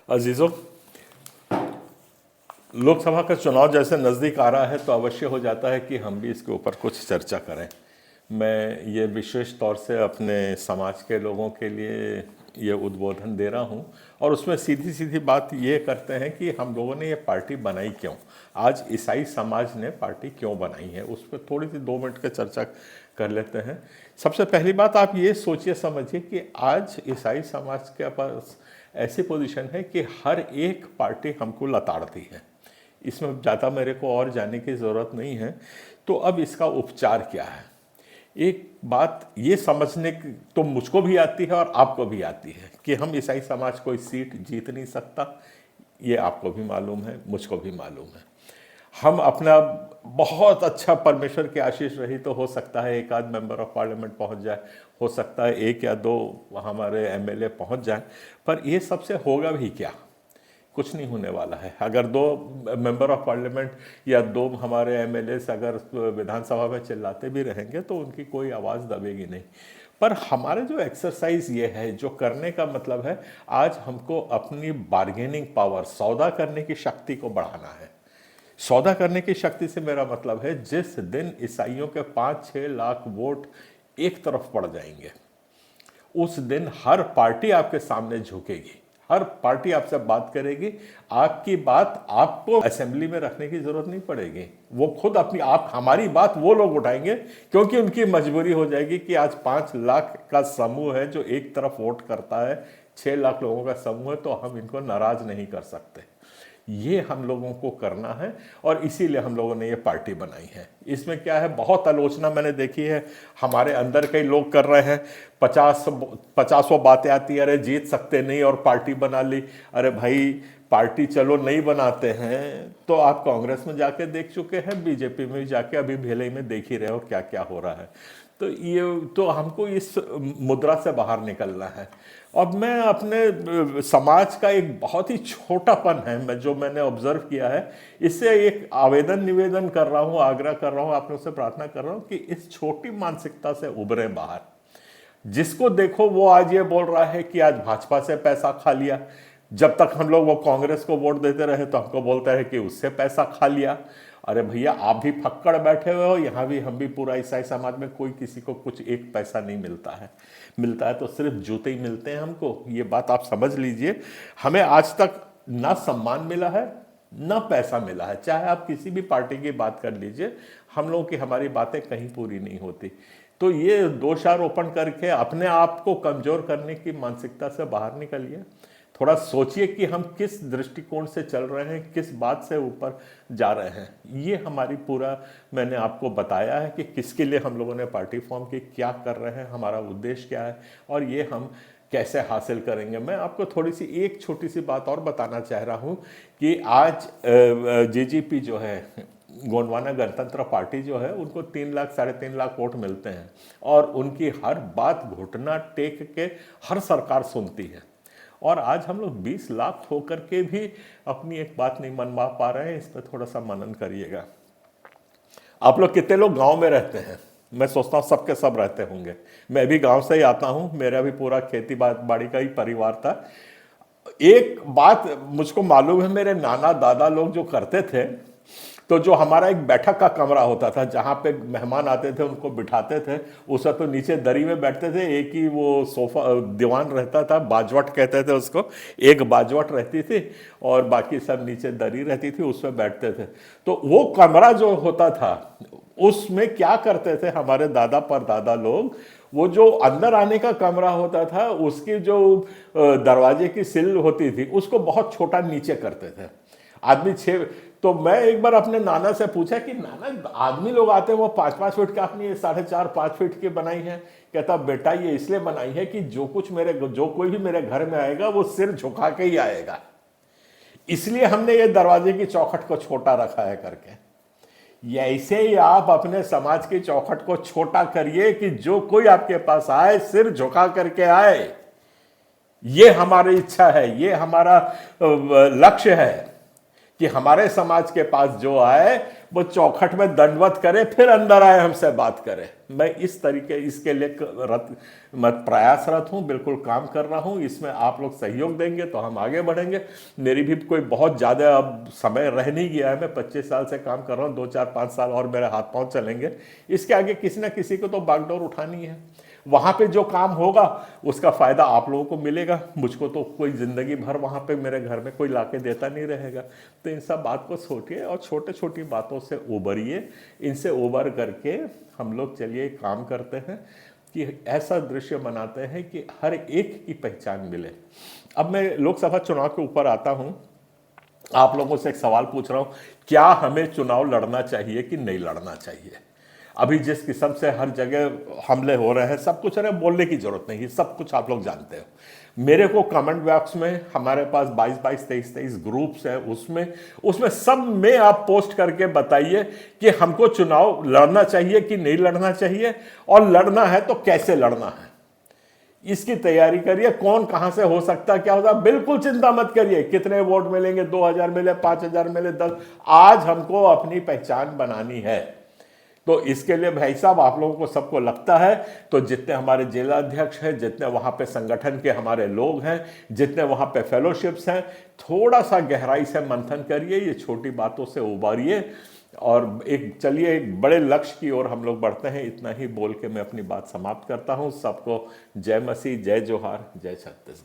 अजीज़ों, लोकसभा का चुनाव जैसे नज़दीक आ रहा है तो अवश्य हो जाता है कि हम भी इसके ऊपर कुछ चर्चा करें। मैं ये विशेष तौर से अपने समाज के लोगों के लिए ये उद्बोधन दे रहा हूँ और उसमें सीधी सीधी बात ये करते हैं कि हम लोगों ने ये पार्टी बनाई क्यों, आज ईसाई समाज ने पार्टी क्यों बनाई है, उस पर थोड़ी सी 2 मिनट की चर्चा कर लेते हैं। सबसे पहली बात आप ये सोचिए समझिए कि आज ईसाई समाज के पास ऐसी पोजीशन है कि हर एक पार्टी हमको लताड़ती है। इसमें ज़्यादा मेरे को और जाने की ज़रूरत नहीं है। तो अब इसका उपचार क्या है? एक बात ये समझने की तो मुझको भी आती है और आपको भी आती है कि हम ईसाई समाज कोई सीट जीत नहीं सकता। ये आपको भी मालूम है, मुझको भी मालूम है। हम अपना बहुत अच्छा, परमेश्वर की आशीष रही तो हो सकता है एक आध मेंबर ऑफ पार्लियामेंट पहुंच जाए, हो सकता है 1 या 2 हमारे एमएलए पहुंच जाए, पर ये सबसे होगा भी क्या? कुछ नहीं होने वाला है। अगर 2 मेंबर ऑफ पार्लियामेंट या 2 हमारे एमएलए अगर विधानसभा में चिल्लाते भी रहेंगे तो उनकी कोई आवाज़ दबेगी नहीं। पर हमारे जो एक्सरसाइज ये है, जो करने का मतलब है, आज हमको अपनी बार्गेनिंग पावर, सौदा करने की शक्ति को बढ़ाना है। सौदा करने की शक्ति से मेरा मतलब है, जिस दिन ईसाइयों के 5-6 लाख वोट एक तरफ पड़ जाएंगे, उस दिन हर पार्टी आपके सामने झुकेगी, हर पार्टी आपसे बात करेगी। आपकी बात आपको असेंबली में रखने की जरूरत नहीं पड़ेगी, वो खुद अपनी आप हमारी बात वो लोग उठाएंगे, क्योंकि उनकी मजबूरी हो जाएगी कि आज 5 लाख का समूह है जो एक तरफ वोट करता है, 6 लाख लोगों का समूह है, तो हम इनको नाराज नहीं कर सकते। ये हम लोगों को करना है और इसीलिए हम लोगों ने ये पार्टी बनाई है। इसमें क्या है, बहुत आलोचना मैंने देखी है, हमारे अंदर कई लोग कर रहे हैं। 50 बातें आती है, अरे जीत सकते नहीं और पार्टी बना ली। अरे भाई, पार्टी चलो नहीं बनाते हैं तो आप कांग्रेस में जाके देख चुके हैं, बीजेपी में जाके अभी भिलाई में देख ही रहे हो क्या क्या हो रहा है। तो ये तो हमको इस मुद्रा से बाहर निकलना है। अब मैं अपने समाज का एक बहुत ही छोटापन है, मैं जो मैंने ऑब्जर्व किया है, इससे एक आवेदन निवेदन कर रहा हूँ, आग्रह कर रहा हूँ, आप लोग से प्रार्थना कर रहा हूँ कि इस छोटी मानसिकता से उभरें बाहर। जिसको देखो वो आज ये बोल रहा है कि आज भाजपा से पैसा खा लिया, जब तक हम लोग वो कांग्रेस को वोट देते रहे तो हमको बोलता है कि उससे पैसा खा लिया। अरे भैया, आप भी फक्कड़ बैठे हुए हो, यहाँ भी हम भी, पूरा ईसाई समाज में कोई किसी को कुछ एक पैसा नहीं मिलता है। मिलता है तो सिर्फ जूते ही मिलते हैं हमको, ये बात आप समझ लीजिए। हमें आज तक ना सम्मान मिला है ना पैसा मिला है, चाहे आप किसी भी पार्टी की बात कर लीजिए, हम लोगों की हमारी बातें कहीं पूरी नहीं होती। तो ये दोषारोपण करके अपने आप को कमजोर करने की मानसिकता से बाहर निकलिए। थोड़ा सोचिए कि हम किस दृष्टिकोण से चल रहे हैं, किस बात से ऊपर जा रहे हैं। ये हमारी पूरा मैंने आपको बताया है कि किसके लिए हम लोगों ने पार्टी फॉर्म की, क्या कर रहे हैं, हमारा उद्देश्य क्या है और ये हम कैसे हासिल करेंगे। मैं आपको थोड़ी सी एक छोटी सी बात और बताना चाह रहा हूँ कि आज जेजेपी जो है, गोंडवाना गणतंत्र पार्टी जो है, उनको 3 लाख 3.5 लाख वोट मिलते हैं और उनकी हर बात घुटना टेक के हर सरकार सुनती है। और आज हम लोग 20 लाख होकर के भी अपनी एक बात नहीं मनवा पा रहे हैं। इस पर थोड़ा सा मनन करिएगा। आप लोग कितने लोग गांव में रहते हैं? मैं सोचता हूँ सबके सब रहते होंगे। मैं भी गांव से ही आता हूँ, मेरा भी पूरा खेती बाड़ी का ही परिवार था। एक बात मुझको मालूम है, मेरे नाना दादा लोग जो करते थे, तो जो हमारा एक बैठक का कमरा होता था जहाँ पे मेहमान आते थे उनको बिठाते थे, उसका तो नीचे दरी में बैठते थे, एक ही वो सोफा दीवान रहता था, बाजवट कहते थे उसको, एक बाजवट रहती थी और बाकी सब नीचे दरी रहती थी, उसमें बैठते थे। तो वो कमरा जो होता था, उसमें क्या करते थे हमारे दादा परदादा लोग, वो जो अंदर आने का कमरा होता था उसकी जो दरवाजे की सिल होती थी उसको बहुत छोटा नीचे करते थे। आदमी 6, तो मैं एक बार अपने नाना से पूछा कि नाना, आदमी लोग आते हैं वो 5-5 फीट का, अपनी 4.5-5 फीट की बनाई है। कहता बेटा, ये इसलिए बनाई है कि जो कोई भी मेरे घर में आएगा वो सिर झुका के ही आएगा, इसलिए हमने ये दरवाजे की चौखट को छोटा रखा है करके। ऐसे ही आप अपने समाज की चौखट को छोटा करिए कि जो कोई आपके पास आए सिर झुका करके आए। ये हमारी इच्छा है, ये हमारा लक्ष्य है कि हमारे समाज के पास जो आए वो चौखट में दंडवत करे फिर अंदर आए हमसे बात करे। मैं इस तरीके इसके लिए मैं प्रयासरत हूँ, बिल्कुल काम कर रहा हूँ। इसमें आप लोग सहयोग देंगे तो हम आगे बढ़ेंगे। मेरी भी कोई बहुत ज़्यादा अब समय रह नहीं गया है, मैं 25 साल से काम कर रहा हूँ, 2 4 5 साल और मेरे हाथ पांव चलेंगे। इसके आगे किसी ना किसी को तो बागडोर उठानी है। वहाँ पे जो काम होगा उसका फ़ायदा आप लोगों को मिलेगा, मुझको तो कोई ज़िंदगी भर वहाँ पे मेरे घर में कोई लाके देता नहीं रहेगा। तो इन सब बात को सोचिए और छोटे छोटी बातों से उबरिए। इनसे उबर करके हम लोग चलिए काम करते हैं कि ऐसा दृश्य बनाते हैं कि हर एक की पहचान मिले। अब मैं लोकसभा चुनाव के ऊपर आता हूँ। आप लोगों से एक सवाल पूछ रहा हूँ, क्या हमें चुनाव लड़ना चाहिए कि नहीं लड़ना चाहिए? अभी जिस किस्म से हर जगह हमले हो रहे हैं, सब कुछ है, बोलने की जरूरत नहीं है, सब कुछ आप लोग जानते हो। मेरे को कमेंट बॉक्स में हमारे पास 22 22 23 ग्रुप्स है, उसमें सब में आप पोस्ट करके बताइए कि हमको चुनाव लड़ना चाहिए कि नहीं लड़ना चाहिए, और लड़ना है तो कैसे लड़ना है। इसकी तैयारी करिए। कौन कहां से हो सकता है, क्या होता है, बिल्कुल चिंता मत करिए कितने वोट मिलेंगे, 2000 मिले, 5000 मिले, 10। आज हमको अपनी पहचान बनानी है। तो इसके लिए भाई साहब आप लोगों को सबको लगता है तो जितने हमारे जिलाध्यक्ष हैं, जितने वहाँ पे संगठन के हमारे लोग हैं, जितने वहाँ पे फेलोशिप्स हैं, थोड़ा सा गहराई से मंथन करिए, ये छोटी बातों से उबारिए और एक बड़े लक्ष्य की ओर हम लोग बढ़ते हैं। इतना ही बोल के मैं अपनी बात समाप्त करता हूँ। सबको जय मसीह, जय जोहार, जय छत्तीसगढ़।